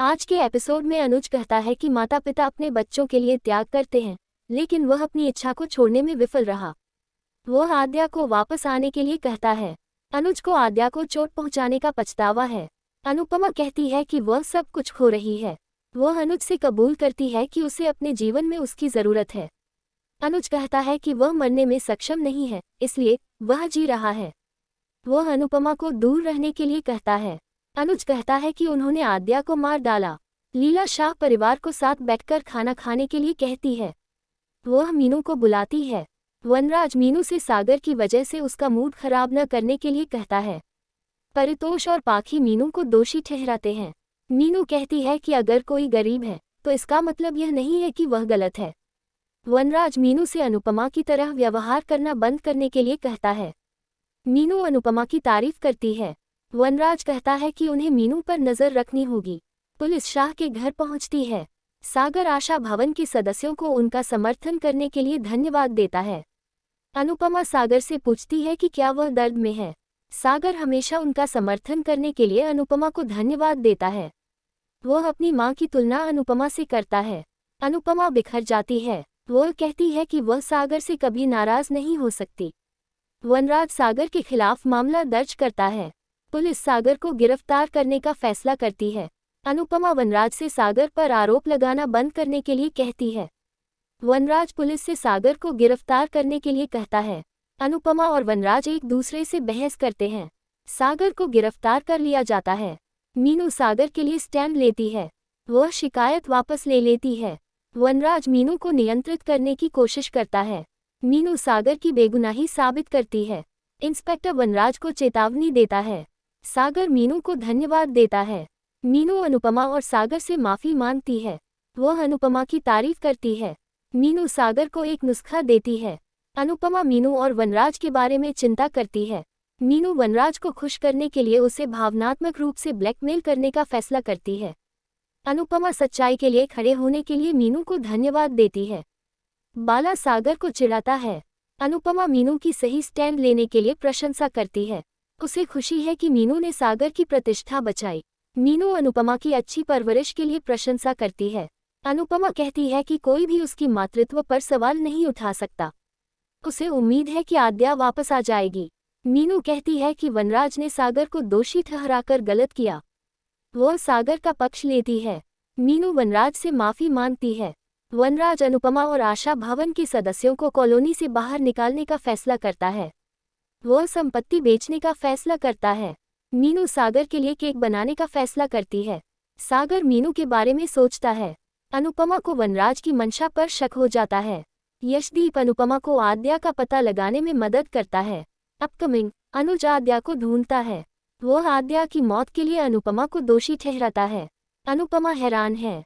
आज के एपिसोड में अनुज कहता है कि माता पिता अपने बच्चों के लिए त्याग करते हैं, लेकिन वह अपनी इच्छा को छोड़ने में विफल रहा। वह आद्या को वापस आने के लिए कहता है। अनुज को आद्या को चोट पहुंचाने का पछतावा है। अनुपमा कहती है कि वह सब कुछ खो रही है। वह अनुज से कबूल करती है कि उसे अपने जीवन में उसकी ज़रूरत है। अनुज कहता है कि वह मरने में सक्षम नहीं है, इसलिए वह जी रहा है। वह अनुपमा को दूर रहने के लिए कहता है। अनुज कहता है कि उन्होंने आद्या को मार डाला। लीला शाह परिवार को साथ बैठकर खाना खाने के लिए कहती है। वह मीनू को बुलाती है। वनराज मीनू से सागर की वजह से उसका मूड खराब न करने के लिए कहता है। परितोष और पाखी मीनू को दोषी ठहराते हैं। मीनू कहती है कि अगर कोई गरीब है तो इसका मतलब यह नहीं है कि वह गलत है। वनराज मीनू से अनुपमा की तरह व्यवहार करना बंद करने के लिए कहता है। मीनू अनुपमा की तारीफ करती है। वनराज कहता है कि उन्हें मीनू पर नजर रखनी होगी। पुलिस शाह के घर पहुंचती है। सागर आशा भवन के सदस्यों को उनका समर्थन करने के लिए धन्यवाद देता है। अनुपमा सागर से पूछती है कि क्या वह दर्द में है। सागर हमेशा उनका समर्थन करने के लिए अनुपमा को धन्यवाद देता है। वह अपनी मां की तुलना अनुपमा से करता है। अनुपमा बिखर जाती है। वह कहती है कि वह सागर से कभी नाराज नहीं हो सकती। वनराज सागर के खिलाफ मामला दर्ज करता है। पुलिस सागर को गिरफ्तार करने का फैसला करती है। अनुपमा वनराज से सागर पर आरोप लगाना बंद करने के लिए कहती है। वनराज पुलिस से सागर को गिरफ्तार करने के लिए कहता है। अनुपमा और वनराज एक दूसरे से बहस करते हैं। सागर को गिरफ्तार कर लिया जाता है। मीनू सागर के लिए स्टैंड लेती है। वह शिकायत वापस ले लेती है। वनराज मीनू को नियंत्रित करने की कोशिश करता है। मीनू सागर की बेगुनाही साबित करती है। इंस्पेक्टर वनराज को चेतावनी देता है। सागर मीनू को धन्यवाद देता है। मीनू अनुपमा और सागर से माफी मांगती है। वह अनुपमा की तारीफ करती है। मीनू सागर को एक नुस्खा देती है। अनुपमा मीनू और वनराज के बारे में चिंता करती है। मीनू वनराज को खुश करने के लिए उसे भावनात्मक रूप से ब्लैकमेल करने का फैसला करती है। अनुपमा सच्चाई के लिए खड़े होने के लिए मीनू को धन्यवाद देती है। बाला सागर को चिढ़ाता है। अनुपमा मीनू की सही स्टैंड लेने के लिए प्रशंसा करती है। उसे खुशी है कि मीनू ने सागर की प्रतिष्ठा बचाई। मीनू अनुपमा की अच्छी परवरिश के लिए प्रशंसा करती है। अनुपमा कहती है कि कोई भी उसकी मातृत्व पर सवाल नहीं उठा सकता। उसे उम्मीद है कि आद्या वापस आ जाएगी। मीनू कहती है कि वनराज ने सागर को दोषी ठहराकर गलत किया। वह सागर का पक्ष लेती है। मीनू वनराज से माफी मांगती है। वनराज अनुपमा और आशा भवन के सदस्यों को कॉलोनी से बाहर निकालने का फैसला करता है। वह संपत्ति बेचने का फैसला करता है। मीनू सागर के लिए केक बनाने का फैसला करती है। सागर मीनू के बारे में सोचता है। अनुपमा को वनराज की मंशा पर शक हो जाता है। यशदीप अनुपमा को आद्या का पता लगाने में मदद करता है। अपकमिंग अनुज आद्या को ढूंढता है। वह आद्या की मौत के लिए अनुपमा को दोषी ठहराता है। अनुपमा हैरान है।